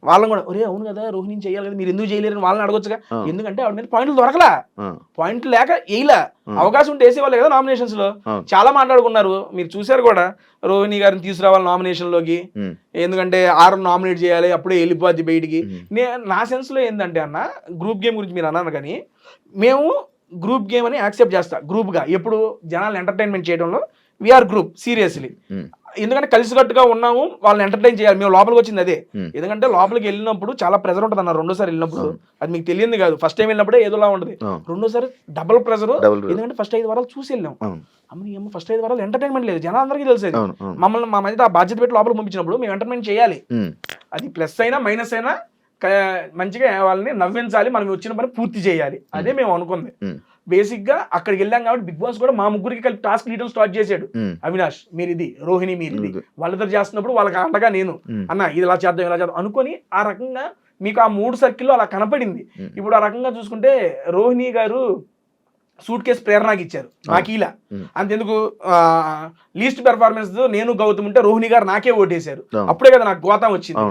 వాళ్ళని కూడా, ఒరే అవును కదా రోహిణి చేయాలి కదా, మీరు ఎందుకు చేయలేరని వాళ్ళని అడగొచ్చుగా. ఎందుకంటే ఆవిడ మీద పాయింట్లు దొరకలా, పాయింట్లు లేక వేయలా. అవకాశం ఉంటే వేసేవాళ్ళు కదా నామినేషన్స్ లో. చాలా మాట్లాడుకున్నారు, మీరు చూసారు కూడా. రోహిణి గారిని తీసుకురావాలి నామినేషన్ లోకి, ఎందుకంటే 6 నామినేట్ చేయాలి, అప్పుడే వెళ్ళిపోద్ది బయటికి. నా సెన్స్ లో ఏంటంటే అన్న, గ్రూప్ గేమ్ గురించి మీరు అన్నారు కానీ, మేము గ్రూప్ గేమ్ అని యాక్సెప్ట్ చేస్తా. గ్రూప్ గా ఎప్పుడు జనాలను ఎంటర్టైన్మెంట్ చేయడంలో వీఆర్ గ్రూప్ సీరియస్లీ. ఎందుకంటే కలిసికట్టుగా ఉన్నాము, వాళ్ళని ఎంటర్టైన్ చేయాలి. మేము లోపలికి వచ్చింది అదే. ఎందుకంటే లోపలికి వెళ్ళినప్పుడు చాలా ప్రెజర్ ఉంటుంది అన్న. 2వ సారి వెళ్ళినప్పుడు అది మీకు తెలియదు కాదు. ఫస్ట్ టైం వెళ్ళినప్పుడే ఏదోలా ఉంటుంది, 2వ సారి డబుల్ ప్రెజర్. ఎందుకంటే ఫస్ట్ 5 వారాలు చూసి వెళ్ళాం. అమ్మ ఫస్ట్ 5 వారాలు ఎంటర్టైన్మెంట్ లేదు, జనాలందరికీ తెలిసేది. మమ్మల్ని మా మధ్య ఆ బాధ్యత పెట్టి లోపలికి పంపించినప్పుడు మేము ఎంటర్టైన్మెంట్ చేయాలి. అది ప్లస్ అయినా మైనస్ అయినా మంచిగా వాళ్ళని నవ్వించాలి, మనం వచ్చిన పని పూర్తి చేయాలి. అదే మేము అనుకుంది. బేసిక్ గా అక్కడికి వెళ్ళాం కాబట్టి బిగ్ బాస్ కూడా మా ముగ్గురికి కలిపి టాస్క్ ఇవ్వడం స్టార్ట్ చేశాడు. అవినాష్ మీరిది, రోహిణి మీరిది, వాళ్ళిద్దరు చేస్తున్నప్పుడు వాళ్ళకి అండగా నేను, అన్న ఇది ఇలా చేద్దాం అనుకొని ఆ రకంగా మీకు ఆ 3 సర్కిల్లో అలా కనపడింది. ఇప్పుడు ఆ రకంగా చూసుకుంటే రోహిణి గారు సూట్ కేసు ప్రేరణకి ఇచ్చారు, నాకు ఇలా. అంతెందుకు లీస్ట్ పెర్ఫార్మెన్స్ నేను గౌతమ్ ఉంటే రోహిణి గారు నాకే ఓటేశారు. అప్పుడే కదా నాకు గోతం వచ్చింది.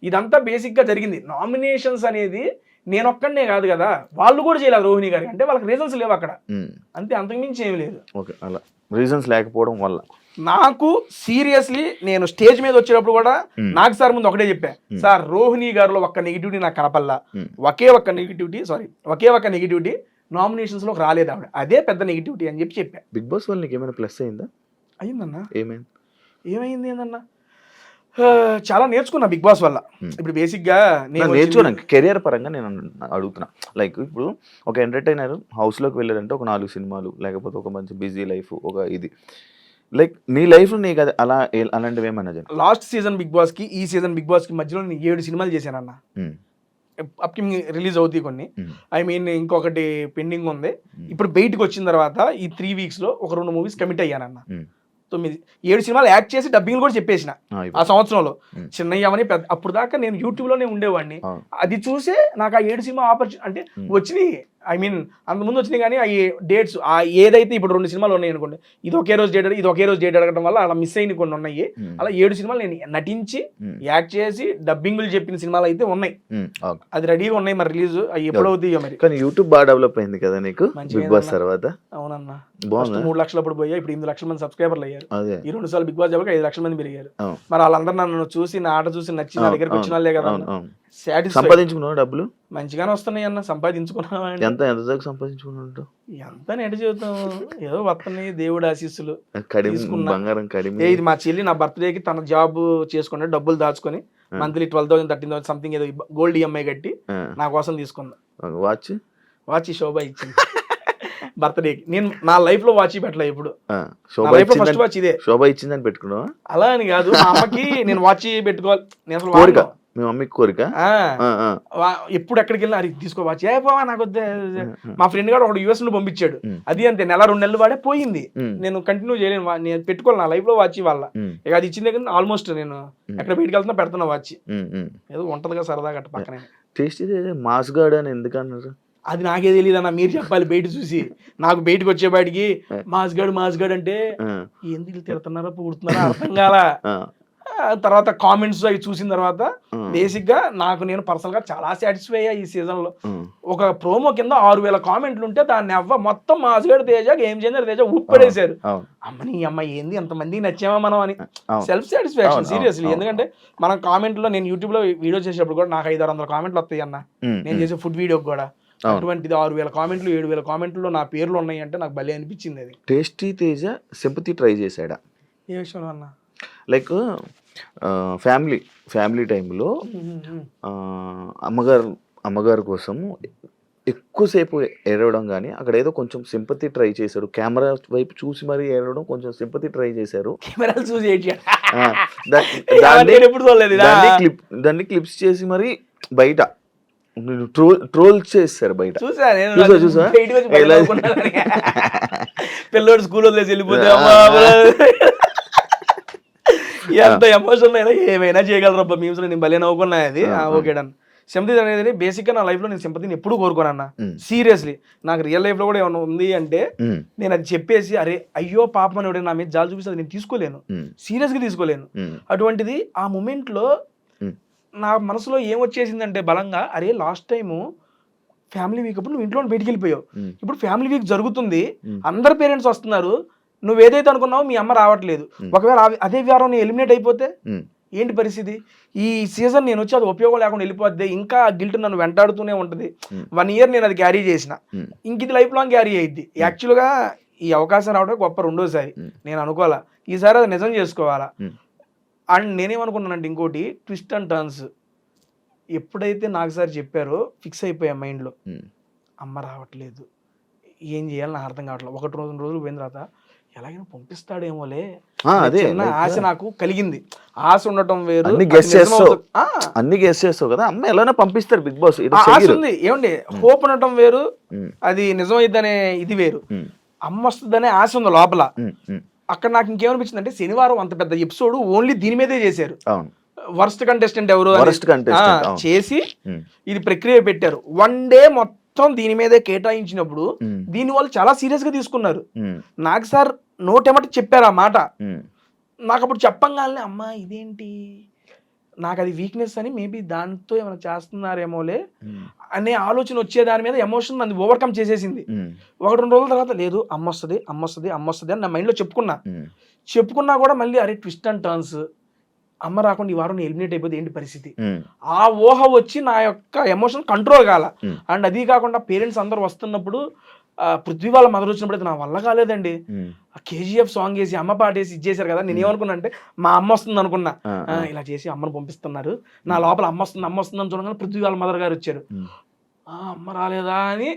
ఇదంతా బేసిక్ గా జరిగింది. నామినేషన్స్ అనేది నేను ఒక్కడనే కాదు కదా, వాళ్ళు కూడా చేయలేదు రోహిణి గారికి. అంటే వాళ్ళకి రీజన్స్ లేవు అక్కడ, అంతే, అంతకుమించి ఏమి లేదు. అలా రీజన్స్ లేకపోవడం వల్ల నాకు సీరియస్లీ నేను స్టేజ్ మీద వచ్చేటప్పుడు కూడా నాకు సార్ ముందు ఒకటే చెప్పా, సార్ రోహిణి గారిలో ఒక్క నెగిటివిటీ నాకు కనపల్లా, ఒకే ఒక్క నెగిటివిటీ నామినేషన్స్ లోకి రాలేదు ఆవిడ, అదే పెద్ద నెగిటివిటీ అని చెప్పా. బిగ్ బాస్ వల్ల నీకు ఏమైనా ప్లస్ అయిందా? అయిందన్నా. ఏమైంది ఏందన్నా, చాలా నేర్చుకున్నా బిగ్ బాస్ వల్ల. ఇప్పుడు బేసిక్ గా నేను నేర్చుకున్నాను కెరియర్ పరంగా. నేను అడుగుతున్నా, లైక్ ఇప్పుడు ఒక ఎంటర్టైనర్ హౌస్ లోకి వెళ్ళారంటే ఒక 4 సినిమాలు, లేకపోతే ఒక మంచి బిజీ లైఫ్, ఒక ఇది, లైక్ నీ లైఫ్ లో నీకు అలా అలాంటివి ఏమన్నా జరిగింది? లాస్ట్ సీజన్ బిగ్ బాస్ కి ఈ సీజన్ బిగ్ బాస్ కి మధ్యలో నేను 7 సినిమాలు చేశానన్న. అప్కమింగ్ రిలీజ్ అవుతాయి కొన్ని, ఐ మీన్ ఇంకొకటి పెండింగ్ ఉంది. ఇప్పుడు బయటకు వచ్చిన తర్వాత ఈ 3 weeks లో ఒక 2 మూవీస్ కమిట్ అయ్యానన్న. 7 సినిమాలు యాక్ట్ చేసి డబ్బింగ్ కూడా చెప్పేసిన ఆ సంవత్సరంలో. చిన్నయ్యమని పెద్ద, అప్పుడు దాకా నేను యూట్యూబ్ లోనే ఉండేవాడిని. అది చూసే నాకు ఆ 7 సినిమా ఆపర్చునిటీ అంటే వచ్చినాయి. ఐ మీన్ అంతకుముందు వచ్చినాయి, కానీ ఆ డేట్స్ ఏదైతే ఇప్పుడు 2 సినిమాలు ఉన్నాయి అనుకోండి, ఇది ఒకే రోజు డేట్ అడగడం వల్ల అలా మిస్ అయిన కొన్ని ఉన్నాయి. అలా 7 సినిమాలు నేను నటించి యాక్ట్ చేసి డబ్బింగ్లు చెప్పిన సినిమాలు అయితే ఉన్నాయి, అది రెడీగా ఉన్నాయి. మరి రిలీజ్ ఎప్పుడవుతాయో మరి. కానీ యూట్యూబ్ బాగా డెవలప్ అయింది కదా నీకు బిగ్ బాస్ తర్వాత. అవునన్నా, 3 లక్షలు అప్పుడు పోయా, ఇప్పుడు 8 లక్షల మంది సబ్స్క్రైబర్లు అయ్యారు. ఈ 2 సార్లు బిగ్ బాస్ చెప్పక 5 లక్షల మంది పెరిగారు. మరి వాళ్ళందరూ నన్ను చూసి, నా ఆట చూసి నచ్చి నా దగ్గరకు వచ్చిన వాళ్ళే కదా. సాటిస్ఫై సంపాదించుకున్నావు డబ్బులు? మంచిగానే వస్తున్నాయి అన్న, సంపాదించుకున్నావా అండి? ఎంత ఎంత దాకా సంపాదించుకున్నావు? ఎంత నెట జీవితం ఏదో వస్తున్నాయి, దేవుడు ఆశీస్సులు కడిమి తీసుకున్నా. బంగారం కడిమి. ఇది మా చెల్లి నా బర్త్డేకి తన జాబ్ చేసుకుని డబ్బులు దాచుకొని మంత్లీ 12,000 13,000 సంథింగ్ ఏదో గోల్డ్ ఈఎంఐ కట్టి నా కోసం తీసుకున్నా. వాచ్ శోభ ఇచ్చింది బర్త్డేకి. నేను నా లైఫ్ లో వాచ్ పెట్టలే ఇప్పుడు, ఫస్ట్ వాచ్ ఇదే. శోభ ఇచ్చిందని పెట్టుకున్నావా? అలా అని కాదు, మా అమ్మకి నేను వాచ్ పెట్టుకోవాలి, నేను అసలు కోరిక, మీ మమ్మీకి కోరిక. ఎప్పుడు ఎక్కడికి వెళ్ళినా అది తీసుకో వాచ్, ఏ పోవా నాకు వద్దే. మా ఫ్రెండ్ గారు ఒకడు US లో పంపించాడు, అది అంతే నెల 2 నెలలు వాడే పోయింది. నేను కంటిన్యూ చేయలేను, నేను పెట్టుకోవాలి నా లైఫ్ లో వాచ్ వాళ్ళ. ఇక అది ఇచ్చిన దగ్గర ఆల్మోస్ట్ నేను ఎక్కడ బయటకు వెళ్తున్నా పెడుతున్నా వాచ్. ఏదో ఉంటదిగా సరదాగా అట్ట పక్కనే. టేస్ట్ మాస్ గార్డ్ అని ఎందుకు అన్నారు? అది నాకే తెలియదు అన్న, మీరు చెప్పాలి బయట చూసి. నాకు బయటకు వచ్చేపాటికి మాస్గాడ్ అంటే ఎందుకు తిడుతున్నారా పొగుడుతున్నారా అర్థం కాల. తర్వాత కామెంట్స్ అవి చూసిన తర్వాత బేసిక్ గా నేను పర్సనల్ గా చాలా సాటిస్ఫై అయ్యా. ఈ సీజన్ లో ఒక ప్రోమో కింద 6,000 కామెంట్లు ఉంటే దాన్ని మొత్తం మాస్గాడ్ తేజ, గేమ్ చేంజర్ తేజ ఉప్పడేశారు. అమ్మని అమ్మాయి ఏంది ఎంతమందికి నచ్చామా మనం అని సెల్ఫ్ సాటిస్ఫాక్షన్ సీరియస్లీ. ఎందుకంటే మనం కామెంట్ లో, నేను యూట్యూబ్ లో వీడియో చేసేటప్పుడు కూడా నాకు 500-600 కామెంట్లు వస్తాయి అన్న, నేను చేసే ఫుడ్ వీడియోకి కూడా. అటువంటిది 6,000 కామెంట్లు 7,000 కామెంట్లు నా పేర్లు ఉన్నాయి అంటే నాకు భలే అనిపించింది. అది టేస్టీ తేజ సింపతి ట్రై చేశాడా? ఏ విషయంలో అన్న? లైక్ ఫ్యామిలీ టైంలో అమ్మగారు కోసం ఎక్కువసేపు ఏడవడం కానీ, అక్కడ ఏదో కొంచెం సింపతి ట్రై చేశాడు, కెమెరా వైపు చూసి మరీ ఏడవడం, కొంచెం సింపతి ట్రై చేశారు. కెమెరాలు చూసి దాన్ని క్లిప్స్ చేసి మరి బయట ట్రోల్ చేస్తారు బయట. చూసా పిల్లోడు స్కూల్ వదిలేసి వెళ్ళిపోతే ఎంత ఎమోషనల్ అయినా ఏమైనా చేయగలరబ్బా మీమ్స్ లో. నేను భలే నవ్వుకున్నా అది. Okay done. సింపతి అనేది బేసిక్ గా నా లైఫ్ లో నేను సింపతిని ఎప్పుడు కోరుకోనన్నా సీరియస్లీ. నాకు రియల్ లైఫ్ లో కూడా ఏమైనా ఉంది అంటే నేను అది చెప్పేసి అరే అయ్యో పాపం అని నా మీద జాలి చూపిస్తే నేను తీసుకోలేను, సీరియస్ గా తీసుకోలేను. అటువంటిది ఆ మూమెంట్ లో నా మనసులో ఏం వచ్చేసిందంటే బలంగా, అరే లాస్ట్ టైము ఫ్యామిలీ వీక్ అప్పుడు నువ్వు ఇంట్లో బయటికి వెళ్ళిపోయావు, ఇప్పుడు ఫ్యామిలీ వీక్ జరుగుతుంది, అందరు పేరెంట్స్ వస్తున్నారు, నువ్వు ఏదైతే అనుకున్నావో మీ అమ్మ రావట్లేదు, ఒకవేళ అదే వారం నేను ఎలిమినేట్ అయిపోతే ఏంటి పరిస్థితి? ఈ సీజన్ నేను వచ్చి అది ఉపయోగం లేకుండా వెళ్ళిపోద్ది, ఇంకా గిల్ట్ నన్ను వెంటాడుతూనే ఉంటుంది. 1 year నేను అది క్యారీ చేసిన, ఇంక ఇది లైఫ్ లాంగ్ క్యారీ అయ్యిద్ది. యాక్చువల్గా ఈ అవకాశం రావడం గొప్ప రెండోసారి, నేను అనుకోవాలా ఈసారి అది నిజం చేసుకోవాలా. అండ్ నేనేమనుకున్నానంటే ఇంకోటి ట్విస్ట్ అండ్ టర్న్స్ ఎప్పుడైతే నాకు సార్ చెప్పారో ఫిక్స్ అయిపోయా మైండ్లో, అమ్మ రావట్లేదు ఏం చేయాలి నాకు అర్థం కావట్లేదు. 1-2 రోజులు పోయిన తర్వాత ఎలాగైనా పంపిస్తాడేమోలే చిన్న ఆశ నాకు కలిగింది. ఆశ ఉండటం వేరు, అన్ని గెస్ చేస్తావు కదా, అమ్మ ఎలాగైనా పంపిస్తారు బిగ్ బాస్, ఆశ ఉంది ఏమండి, హోప్ ఉండటం వేరు, అది నిజమైద్దనే ఇది వేరు. అమ్మ వస్తుందనే ఆశ ఉంది లోపల. అక్కడ నాకు ఇంకేమనిపించింది అంటే శనివారం అంత పెద్ద ఎపిసోడ్ ఓన్లీ దీని మీదే చేశారు. వర్స్ట్ కంటెస్టెంట్ ఎవరు చేసి ఇది ప్రక్రియ పెట్టారు. 1 day మొత్తం దీని మీదే కేటాయించినప్పుడు దీని వాళ్ళు చాలా సీరియస్ గా తీసుకున్నారు. నాకు సార్ నోటెమట చెప్పారు ఆ మాట. నాకు అప్పుడు చెప్పంగానే అమ్మా ఇదేంటి, నాకు అది వీక్నెస్ అని మేబీ దాంతో ఏమైనా చేస్తున్నారేమోలే అనే ఆలోచన వచ్చే దాని మీద ఎమోషన్ అది ఓవర్కమ్ చేసేసింది. 1-2 రోజుల తర్వాత లేదు అమ్మ వస్తుంది అని నా మైండ్లో చెప్పుకున్నా కూడా మళ్ళీ అరే ట్విస్ట్ అండ్ టర్న్స్, అమ్మ రాకుండా ఈ వారం ఎలిమినేట్ అయిపోతే ఏంటి పరిస్థితి, ఆ ఊహ వచ్చి నా యొక్క ఎమోషన్ కంట్రోల్ కాల. అండ్ అది కాకుండా పేరెంట్స్ అందరు వస్తున్నప్పుడు పృథ్వీ వాళ్ళ మదర్ వచ్చినప్పుడు అయితే నా వల్ల కాలేదండి. KGF సాంగ్ వేసి అమ్మ పాట వేసి ఇచ్చేసారు కదా, నేను ఏమనుకున్నా అంటే మా అమ్మ వస్తుంది అనుకున్నా. ఇలా చేసి అమ్మను పంపిస్తున్నారు, నా లోపల అమ్మ వస్తుంది అని చూడగానే పృథ్వీ వాళ్ళ మదర్ గారు వచ్చారు. అమ్మ రాలేదా అని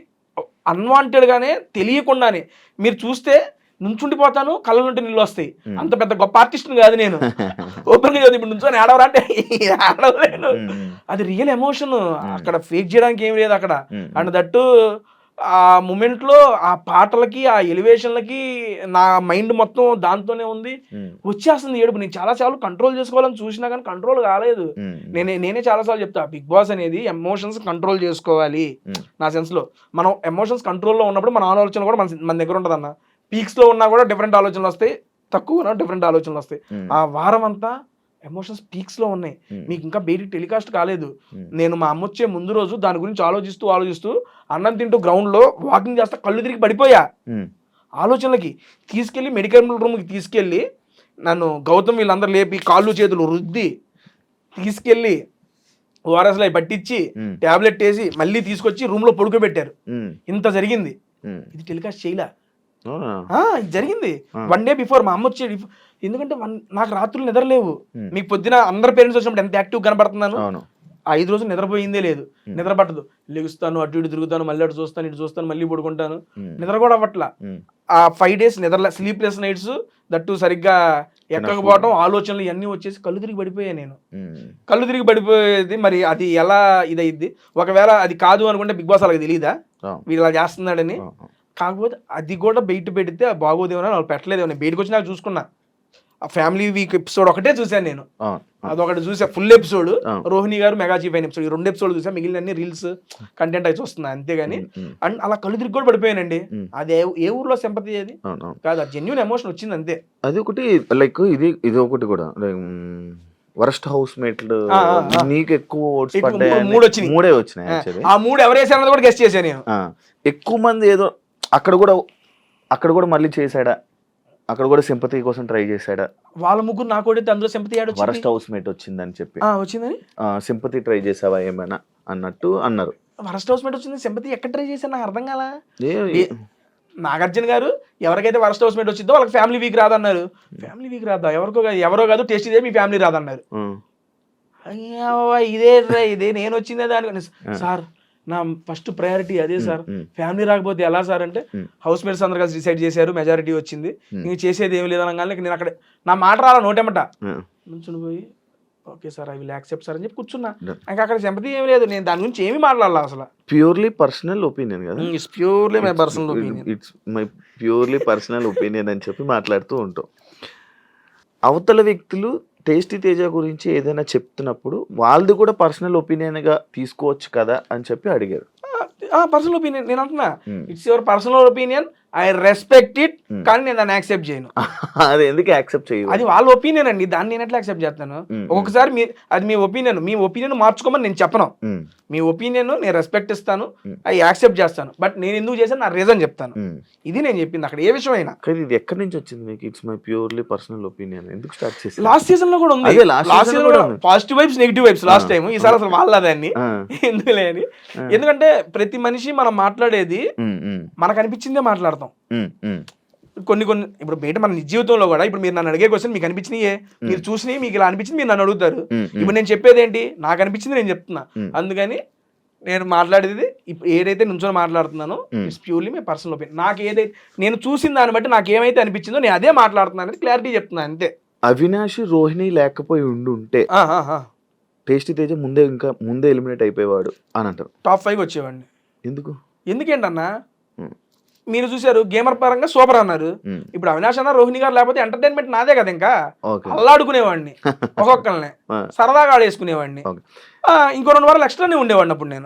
అన్వాంటెడ్ గానే తెలియకుండానే మీరు చూస్తే నుంచుండిపోతాను, కళ్ళ నుండి నీళ్ళు వస్తాయి. అంత పెద్ద గొప్ప ఆర్టిస్ట్ కాదు నేను, ఓపెన్ గా ఇప్పుడు నుంచొని ఆడవరా అంటే ఆడవలేను. అది రియల్ ఎమోషన్, అక్కడ ఫేక్ చేయడానికి ఏం లేదు అక్కడ. అండ్ దట్టు ఆ మూమెంట్ లో ఆ పాటలకి ఆ ఎలివేషన్లకి నా మైండ్ మొత్తం దాంతోనే ఉంది. వచ్చేస్తుంది ఏడుపు. నేను చాలా కంట్రోల్ చేసుకోవాలని చూసినా కానీ కంట్రోల్ కాలేదు. నేనే చాలాసార్లు చెప్తా, బిగ్ బాస్ అనేది ఎమోషన్స్ కంట్రోల్ చేసుకోవాలి. నా సెన్స్ లో మనం ఎమోషన్స్ కంట్రోల్లో ఉన్నప్పుడు మన ఆలోచన కూడా మన దగ్గర ఉంటుంది అన్న. పీక్స్ లో ఉన్నా కూడా డిఫరెంట్ ఆలోచనలు వస్తాయి, తక్కువ డిఫరెంట్ ఆలోచనలు వస్తాయి. ఆ వారం అంతా ఎమోషన్స్ పీక్స్ లో ఉన్నాయి, మీకు ఇంకా బయటికి టెలికాస్ట్ కాలేదు. నేను మా అమ్మ వచ్చే ముందు రోజు దాని గురించి ఆలోచిస్తూ అన్నం తింటూ గ్రౌండ్ లో వాకింగ్ చేస్తా కళ్ళు తిరిగి పడిపోయా ఆలోచనలకి. తీసుకెళ్లి మెడికల్ రూమ్కి తీసుకెళ్లి నన్ను గౌతమ్ వీళ్ళందరూ లేపి కాళ్ళు చేతులు రుద్ది తీసుకెళ్ళి ఓఆర్ఎస్లో అవి పట్టించి టాబ్లెట్ వేసి మళ్ళీ తీసుకొచ్చి రూమ్ లో పడుకోబెట్టారు. ఇంత జరిగింది. ఇది టెలికాస్ట్ చేయలే. ఇది జరిగింది 1 day బిఫోర్. మా అమ్మ వచ్చేది. ఎందుకంటే నాకు రాత్రులు నిద్రలేవు. మీకు పొద్దున అందరు పేరెంట్స్ వచ్చినప్పుడు ఎంత యాక్టివ్ కనబడుతున్నాను. 5 రోజులు నిద్రపోయిందే లేదు. నిద్ర పట్టదు. లెగుస్తాను, అటు ఇటు తిరుగుతాను, మళ్ళీ అటు చూస్తాను, ఇటు చూస్తాను, మళ్ళీ పడుకుంటాను. నిద్ర కూడా అవ్వట్లా. ఆ 5 days నిద్ర, స్లీప్లెస్ నైట్స్, దట్టు సరిగ్గా ఎక్కకపోవడం, ఆలోచనలు ఇవన్నీ వచ్చేసి కళ్ళు తిరిగి పడిపోయాను నేను. కళ్ళు తిరిగి పడిపోయేది. మరి అది ఎలా ఇదైద్ది? ఒకవేళ అది కాదు అనుకుంటే బిగ్ బాస్ అలాగే తెలియదా వీళ్ళు ఇలా చేస్తున్నాడని? కాకపోతే అది కూడా బయట పెడితే బాగోదేమో వాళ్ళు పెట్టలేదేమో. నేను బయటకు వచ్చి నాకు చూసుకున్నా. ఆ ఫ్యామిలీ వీక్ ఎపిసోడ్ ఒకటే చూశాను నేను. అదొకటి చూసా ఫుల్ ఎపిసోడ్. రోహిణి గారు మెగా చీఫ్ అయిన ఎపిసోడ్, ఈ 2 episodes చూసా. మిగిలిన అన్ని రీల్స్ కంటెంట్ అయితే వస్తున్నా అంతేగాని. అండ్ అలా కళ్ళు తిరిగి కూడా పడిపోయానండి. అది ఏ ఊర్లో సింపతి అది కాదు, అది జెన్యూన్ ఎమోషన్ వచ్చింది అంతే. అది ఒకటి లైక్ ఇది ఒకటి కూడా లైక్ వరస్ట్ హౌస్ మేట్లు నీకు ఎక్కువ ఓట్స్ పడ్డాయి. 3 వచ్చినాయి యాక్చువల్లీ. ఆ 3 ఎవరు వేసారన్నది కూడా గెస్ట్ చేశాను నేను. ఎక్కువ మంది ఏదో అక్కడ కూడా మళ్ళీ చేశాడా, అక్కడ కూడా సింపతి కోసం ట్రై చేశాడా? వాళ్ళ ముగ్గురు నాకు కూడా అందులో సింపతి వరస్ట్ హౌస్ మేట్ వచ్చిందని చెప్పి వచ్చిందని సింపతి ట్రై చేసావా ఏమైనా అన్నట్టు అన్నారు. వరస్ట్ హౌస్ మేట్ వచ్చింది, సింపతి ఎక్కడ ట్రై చేశాను నాకు అర్థం కాలా. నాగార్జున గారు ఎవరికైతే వరస్ట్ హౌస్ మేట్ వచ్చిందో వాళ్ళకి ఫ్యామిలీ వీక్ రాదన్నారు. ఫ్యామిలీ వీక్ రాదా? ఎవరో కాదు టేస్ట్ ఇదే మీ ఫ్యామిలీ రాదన్నారు. ఇదే నేను వచ్చిందే దాని. సార్ నా ఫస్ట్ ప్రయారిటీ అదే సార్. ఫ్యామిలీ రాకపోతే ఎలా సార్ అంటే, హౌస్ మేట్స్ అందరు కలిసి డిసైడ్ చేశారు, మెజారిటీ వచ్చింది, ఇంక చేసేది ఏమి లేదనగానే నేను అక్కడ నా మాట రాలా నోటెమ్మట నుంచుని పోయి okay sir I will accept sir అని చెప్పి కూర్చున్నా. ఇంకా అక్కడ సింపతి ఏమి లేదు. నేను దాని గురించి ఏమి మాట్లాడాలి అసలు. ప్యూర్లీ పర్సనల్ ఒపీనియన్ కదా. It's purely my personal opinion. It's my purely personal opinion అని చెప్పి మాట్లాడుతూ ఉంటాం. అవతల వ్యక్తులు టేస్టీ తేజ గురించి ఏదైనా చెప్తున్నప్పుడు వాళ్ళది కూడా పర్సనల్ ఒపీనియన్ గా తీసుకోవచ్చు కదా అని చెప్పి అడిగారు. పర్సనల్ ఒపీనియన్ నేను అంటున్నా, it's your personal opinion, I respect it, కానీ నేను దాన్ని యాక్సెప్ట్ చేయను. అది ఎందుకు యాక్సెప్ట్ చేయను? అది వాళ్ళ ఒపీనియన్ అండి, దాన్ని నేను ఎట్లా యాక్సెప్ట్ చేస్తాను? ఒక్కొక్కసారి అది మీ ఒపీనియన్ మార్చుకోమని నేను చెప్పను. మీ ఒపీనియన్ నేను రెస్పెక్ట్ ఇస్తాను, అది యాక్సెప్ట్ చేస్తాను, బట్ నేను ఎందుకు చేశాను నా రీజన్ చెప్తాను. ఇది నేను చెప్పింది అక్కడ ఏ విషయం అయినా. కానీ ఇది ఎక్కడి నుంచి వచ్చింది మీకు? It's my purely personal opinion ఎందుకు స్టార్ట్ చేసి? లాస్ట్ సీజన్ లో కూడా ఉంది. లాస్ట్ సీజన్ లో positive vibes negative vibes last time. ఈసారి అసలు వాళ్ళదాన్ని ఎందుకులే అని. ఎందుకంటే ప్రతి మనిషి మనం మాట్లాడేది మనకు అనిపించిందే మాట్లాడతాం. కొన్ని ఇప్పుడు బయట మన నిజ జీవితంలో కూడా ఇప్పుడు మీరు నన్ను అడిగే క్వశ్చన్ మీకు అనిపించినయే, మీరు చూసినవి మీకు ఇలా అనిపించింది మీరు నన్ను అడుగుతారు. ఇప్పుడు నేను చెప్పేది ఏంటి, నాకు అనిపించింది నేను చెప్తున్నా. అందుకని నేను మాట్లాడేది ఇప్పుడు ఏదైతే నుంచో మాట్లాడుతున్నానో it's purely my personal opinion. నాకు ఏదైతే నేను చూసిన దాన్ని బట్టి నాకు ఏమైతే అనిపించిందో నేను అదే మాట్లాడుతున్నాను అనేది క్లారిటీ చెప్తున్నాను అంతే. అవినాష్ రోహిణి లేకపోయి ఉంటే టేస్టీ తేజ ముందే ఎలిమినేట్ అయిపోయేవాడు అని అంటారు. టాప్ 5 వచ్చేవాడిని. ఎందుకేంటన్నా మీరు చూసారు గేమర్ పరంగా సూపర్ అన్నారు. ఇప్పుడు అవినాష్ అన్న రోహిణి గారు లేకపోతే ఎంటర్టైన్మెంట్ నాదే కదా. ఇంకా అల్లాడుకునేవాడిని, ఒక్కొక్కరిని సరదాగా ఆడేసుకునేవాడిని. ఇంకో 2 వారాలు ఎక్స్ట్రానే ఉండేవాడిని అప్పుడు నేను.